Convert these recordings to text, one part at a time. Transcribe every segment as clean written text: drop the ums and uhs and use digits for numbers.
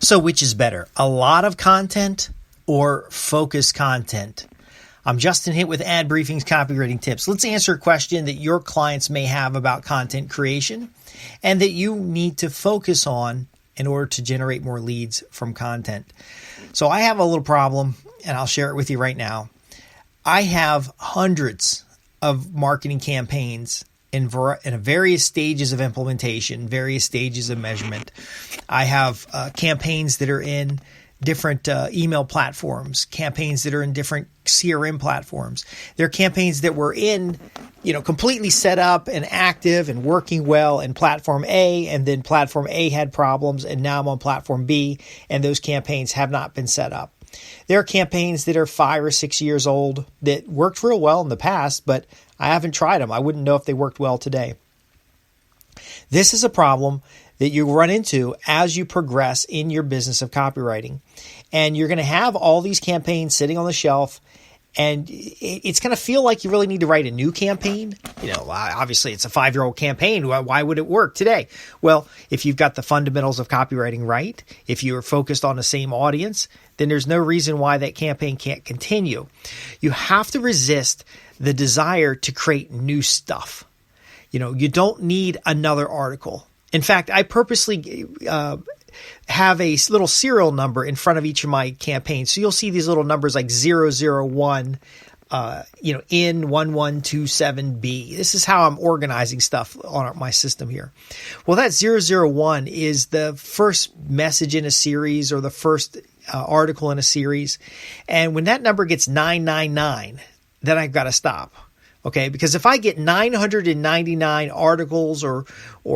So which is better, a lot of content or focused content? I'm Justin Hitt with Ad Briefing's Copywriting Tips. Let's answer a question that your clients may have about content creation and that you need to focus on in order to generate more leads from content. So I have a little problem, and I'll share it with you right now. I have hundreds of marketing campaigns in various stages of implementation, various stages of measurement. I have campaigns that are in different email platforms, campaigns that are in different CRM platforms. There are campaigns that were in, completely set up and active and working well in platform A, and then platform A had problems, and now I'm on platform B, and those campaigns have not been set up. There are campaigns that are 5 or 6 years old that worked real well in the past, but I haven't tried them. I wouldn't know if they worked well today. This is a problem that you run into as you progress in your business of copywriting. And you're going to have all these campaigns sitting on the shelf, and it's going to feel like you really need to write a new campaign. Obviously it's a 5-year-old campaign. Why would it work today? Well, if you've got the fundamentals of copywriting right, if you're focused on the same audience, then there's no reason why that campaign can't continue. You have to resist the desire to create new stuff. You don't need another article. In fact, I purposely have a little serial number in front of each of my campaigns. So you'll see these little numbers like 001, in1127B. This is how I'm organizing stuff on my system here. Well, that 001 is the first message in a series or the first article in a series. And when that number gets 999, then I've got to stop. Okay, because if I get 999 articles or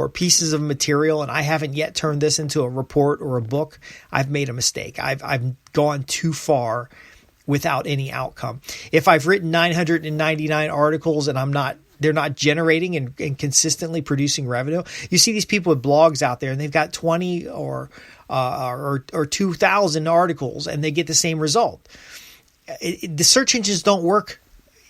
pieces of material and I haven't yet turned this into a report or a book, I've made a mistake. I've gone too far without any outcome. If I've written 999 articles and they're not generating and consistently producing revenue. You see these people with blogs out there and they've got 20 or 2,000 articles and they get the same result. The search engines don't work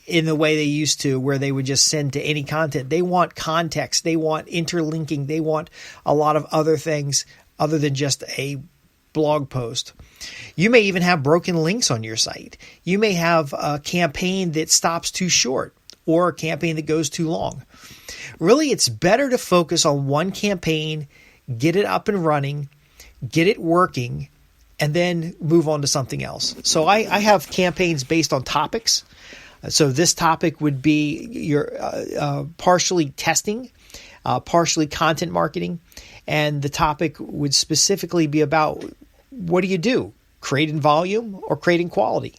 in the way they used to, where they would just send to any content. They want context. They want interlinking. They want a lot of other things other than just a blog post. You may even have broken links on your site. You may have a campaign that stops too short or a campaign that goes too long. Really, it's better to focus on one campaign, get it up and running, get it working, and then move on to something else. So I have campaigns based on topics. So this topic would be your partially testing, partially content marketing, and the topic would specifically be about what do you do, creating volume or creating quality?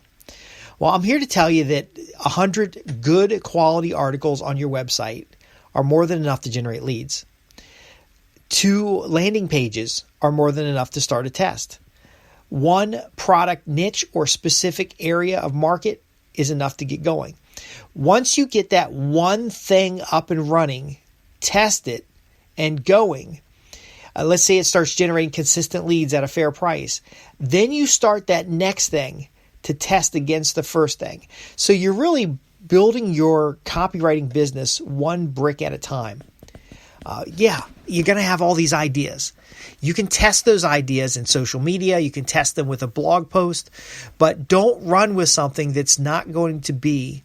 Well, I'm here to tell you that 100 good quality articles on your website are more than enough to generate leads. 2 landing pages are more than enough to start a test. 1 product niche or specific area of market is enough to get going. Once you get that one thing up and running, test it and going, let's say it starts generating consistent leads at a fair price, then you start that next thing to test against the first thing. So you're really building your copywriting business one brick at a time. You're going to have all these ideas. You can test those ideas in social media. You can test them with a blog post, but don't run with something that's not going to be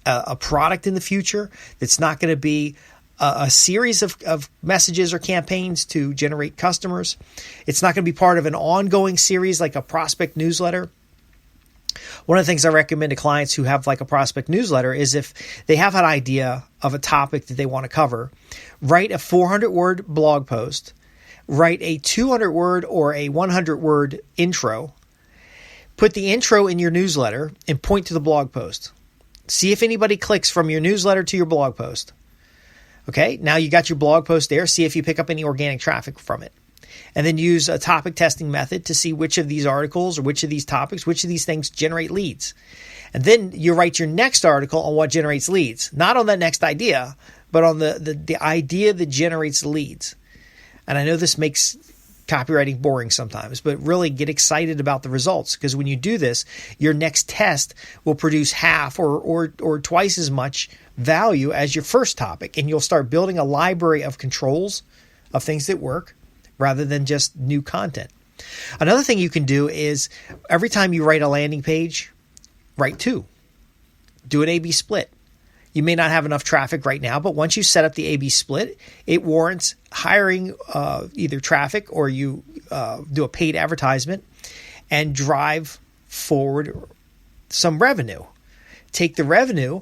a product in the future, that's not going to be a series of messages or campaigns to generate customers. It's not going to be part of an ongoing series like a prospect newsletter. One of the things I recommend to clients who have like a prospect newsletter is if they have an idea of a topic that they want to cover, write a 400-word blog post, write a 200-word or a 100-word intro, put the intro in your newsletter, and point to the blog post. See if anybody clicks from your newsletter to your blog post. Okay, now you got your blog post there. See if you pick up any organic traffic from it. And then use a topic testing method to see which of these articles or which of these topics, which of these things generate leads. And then you write your next article on what generates leads. Not on that next idea, but on the idea that generates leads. And I know this makes copywriting boring sometimes, but really get excited about the results, because when you do this, your next test will produce half or twice as much value as your first topic. And you'll start building a library of controls of things that work rather than just new content. Another thing you can do is every time you write a landing page, write 2. Do an A/B split. You may not have enough traffic right now, but once you set up the A/B split, it warrants hiring either traffic or you do a paid advertisement and drive forward some revenue. Take the revenue,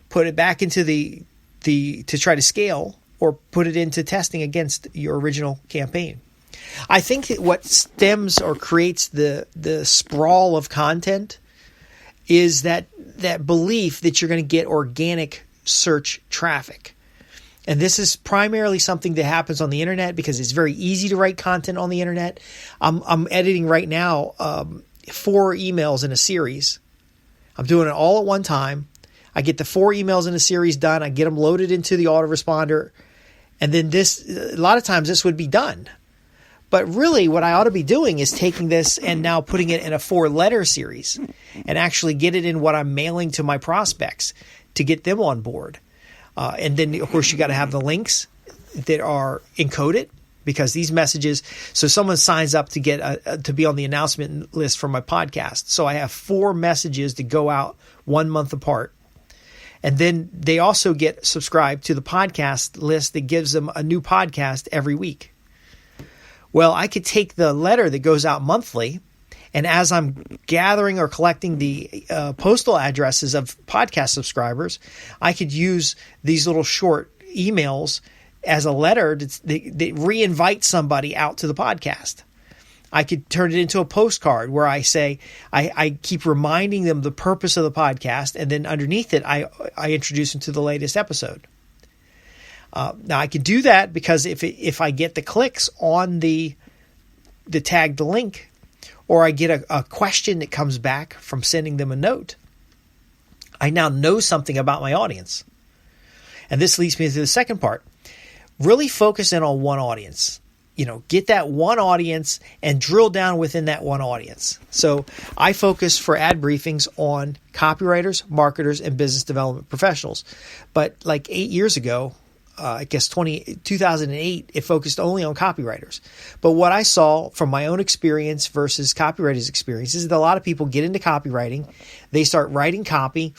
put it back into to try to scale, or put it into testing against your original campaign. I think that what stems or creates the sprawl of content is that belief that you're going to get organic search traffic. And this is primarily something that happens on the internet because it's very easy to write content on the internet. I'm editing right now 4 emails in a series. I'm doing it all at one time. I get the 4 emails in a series done. I get them loaded into the autoresponder. And then a lot of times this would be done. But really what I ought to be doing is taking this and now putting it in a 4-letter series and actually get it in what I'm mailing to my prospects to get them on board. And then, of course, you got to have the links that are encoded because these messages. So someone signs up to get to be on the announcement list for my podcast. So I have 4 messages to go out 1 month apart. And then they also get subscribed to the podcast list that gives them a new podcast every week. Well, I could take the letter that goes out monthly, and as I'm gathering or collecting the postal addresses of podcast subscribers, I could use these little short emails as a letter that re-invite somebody out to the podcast. I could turn it into a postcard where I say, I keep reminding them the purpose of the podcast, and then underneath it, I introduce them to the latest episode. Now I could do that because if I get the clicks on the tagged link, or I get a question that comes back from sending them a note, I now know something about my audience. And this leads me to the second part. Really focus in on one audience. Get that one audience and drill down within that one audience. So I focus for ad briefings on copywriters, marketers, and business development professionals. But like 8 years ago, I guess 2008, it focused only on copywriters. But what I saw from my own experience versus copywriters' experience is that a lot of people get into copywriting, they start writing copy,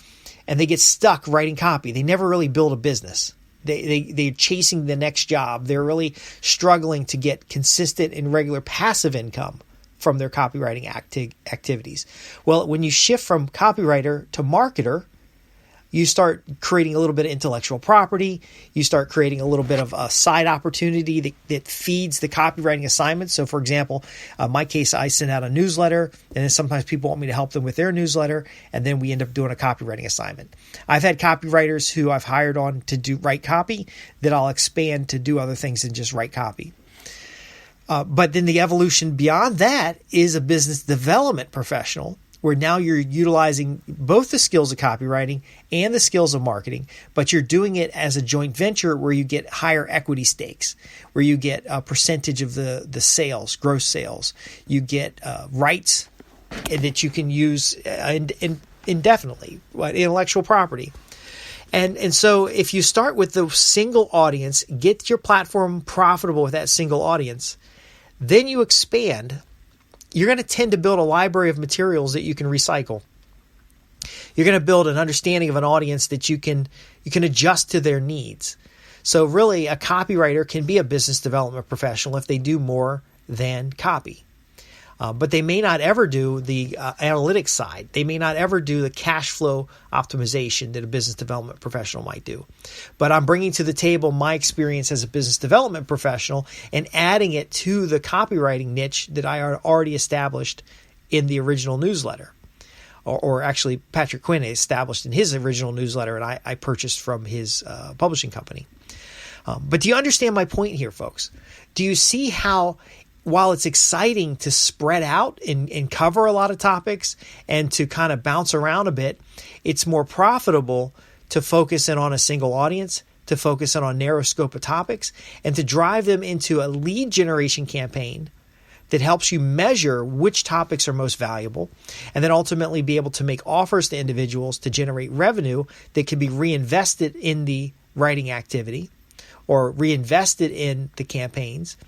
and they get stuck writing copy. They never really build a business. They're chasing the next job. They're really struggling to get consistent and regular passive income from their copywriting activities. Well, when you shift from copywriter to marketer, you start creating a little bit of intellectual property. You start creating a little bit of a side opportunity that feeds the copywriting assignments. So, for example, in my case, I send out a newsletter, and then sometimes people want me to help them with their newsletter, and then we end up doing a copywriting assignment. I've had copywriters who I've hired on to write copy that I'll expand to do other things than just write copy. But then the evolution beyond that is a business development professional, where now you're utilizing both the skills of copywriting and the skills of marketing, but you're doing it as a joint venture where you get higher equity stakes, where you get a percentage of the sales, gross sales. You get rights that you can use indefinitely, intellectual property. And so if you start with the single audience, get your platform profitable with that single audience, then you expand. You're going to tend to build a library of materials that you can recycle. You're going to build an understanding of an audience that you can adjust to their needs. So really, a copywriter can be a business development professional if they do more than copy. But they may not ever do the analytics side. They may not ever do the cash flow optimization that a business development professional might do. But I'm bringing to the table my experience as a business development professional and adding it to the copywriting niche that I already established in the original newsletter. Or actually, Patrick Quinn established in his original newsletter, and I purchased from his publishing company. But do you understand my point here, folks? Do you see how, while it's exciting to spread out and cover a lot of topics and to kind of bounce around a bit, it's more profitable to focus in on a single audience, to focus in on a narrow scope of topics, and to drive them into a lead generation campaign that helps you measure which topics are most valuable, and then ultimately be able to make offers to individuals to generate revenue that can be reinvested in the writing activity or reinvested in the campaigns.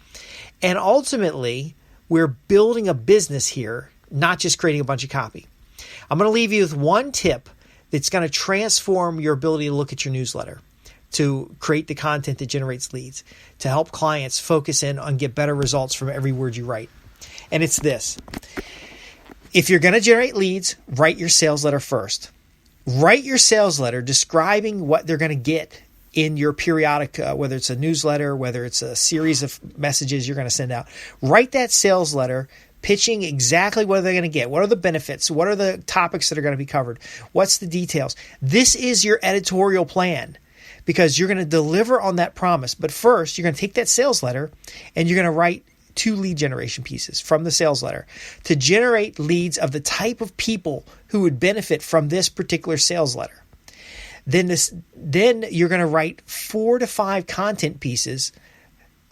And ultimately, We're building a business here, not just creating a bunch of copy. I'm going to leave you with one tip that's going to transform your ability to look at your newsletter, to create the content that generates leads, to help clients focus in on get better results from every word you write. And it's this. If you're going to generate leads, write your sales letter first. Write your sales letter describing what they're going to get in your periodic, whether it's a newsletter, whether it's a series of messages you're going to send out. Write that sales letter pitching exactly what they're going to get. What are the benefits? What are the topics that are going to be covered? What's the details? This is your editorial plan, because you're going to deliver on that promise. But first, you're going to take that sales letter and you're going to write 2 lead generation pieces from the sales letter to generate leads of the type of people who would benefit from this particular sales letter. Then you're going to write 4 to 5 content pieces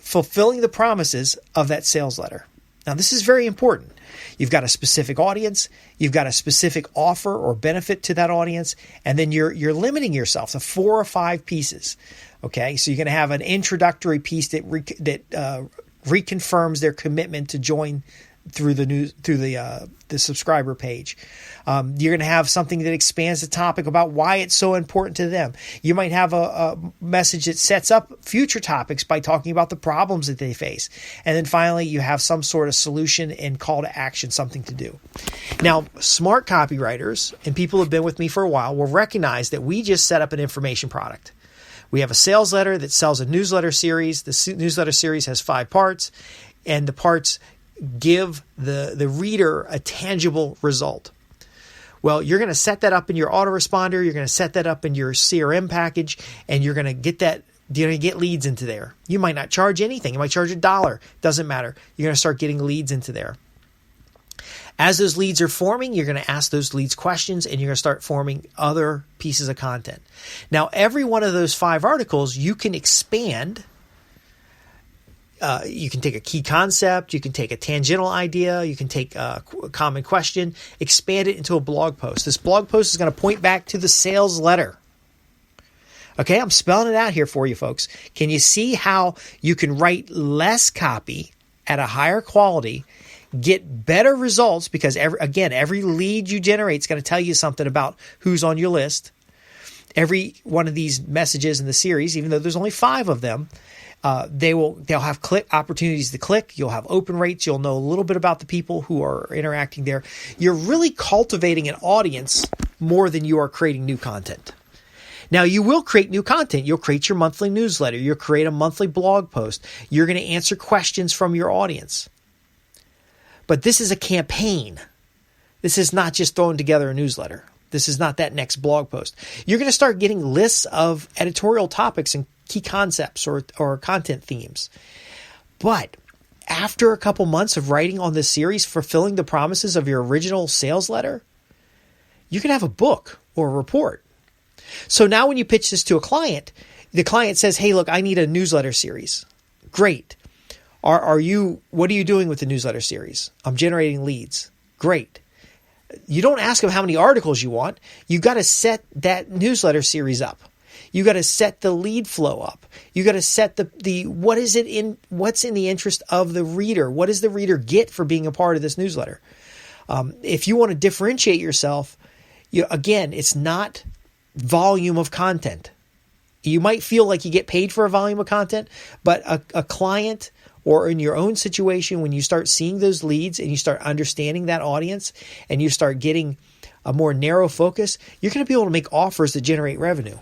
fulfilling the promises of that sales letter. Now, this is very important. You've got a specific audience, you've got a specific offer or benefit to that audience, and then you're limiting yourself to 4 or 5 pieces. Okay, so you're going to have an introductory piece that reconfirms their commitment to join through the subscriber page. You're going to have something that expands the topic about why it's so important to them. You might have a message that sets up future topics by talking about the problems that they face. And then finally, you have some sort of solution and call to action, something to do. Now, smart copywriters and people who have been with me for a while will recognize that we just set up an information product. We have a sales letter that sells a newsletter series. The newsletter series has 5 parts, and the parts give the reader a tangible result. Well, you're going to set that up in your autoresponder. You're going to set that up in your CRM package, and you're going to get leads into there. You might not charge anything. You might charge $1. Doesn't matter. You're going to start getting leads into there. As those leads are forming, you're going to ask those leads questions, and you're going to start forming other pieces of content. Now, every one of those 5 articles, you can expand. You can take a key concept, you can take a tangential idea, you can take a common question, expand it into a blog post. This blog post is going to point back to the sales letter. Okay, I'm spelling it out here for you folks. Can you see how you can write less copy at a higher quality, get better results, because every lead you generate is going to tell you something about who's on your list. Every one of these messages in the series, even though there's only 5 of them, they'll have opportunities to click. You'll have open rates. You'll know a little bit about the people who are interacting there. You're really cultivating an audience more than you are creating new content. Now, you will create new content. You'll create your monthly newsletter. You'll create a monthly blog post. You're going to answer questions from your audience. But this is a campaign. This is not just throwing together a newsletter. This is not that next blog post. You're going to start getting lists of editorial topics and key concepts or content themes. But after a couple months of writing on this series, fulfilling the promises of your original sales letter, you can have a book or a report. So now when you pitch this to a client, the client says, hey, look, I need a newsletter series. Great. What are you doing with the newsletter series? I'm generating leads. Great. You don't ask them how many articles you want. You got to set that newsletter series up. You got to set the lead flow up. You got to set what's in the interest of the reader. What does the reader get for being a part of this newsletter? If you want to differentiate yourself, again, it's not volume of content. You might feel like you get paid for a volume of content, but a client, or in your own situation, when you start seeing those leads and you start understanding that audience and you start getting a more narrow focus, you're going to be able to make offers that generate revenue.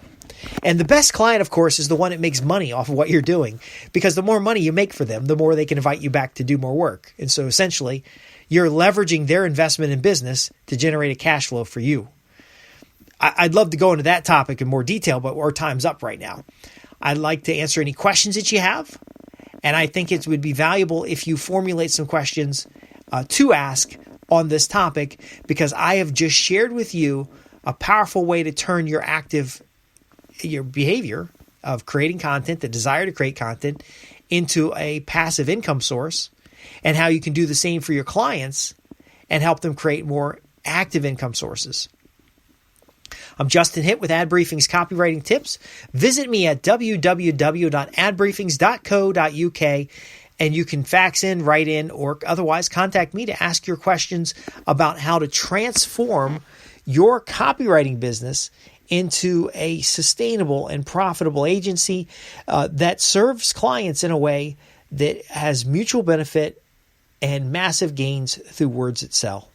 And the best client, of course, is the one that makes money off of what you're doing, because the more money you make for them, the more they can invite you back to do more work. And so essentially, you're leveraging their investment in business to generate a cash flow for you. I'd love to go into that topic in more detail, but our time's up right now. I'd like to answer any questions that you have. And I think it would be valuable if you formulate some questions to ask on this topic, because I have just shared with you a powerful way to turn your behavior of creating content, the desire to create content, into a passive income source, and how you can do the same for your clients and help them create more active income sources. I'm Justin Hitt with Ad Briefing's Copywriting Tips. Visit me at www.adbriefings.co.uk And you can fax in, write in, or otherwise contact me to ask your questions about how to transform your copywriting business into a sustainable and profitable agency that serves clients in a way that has mutual benefit and massive gains through words that sell.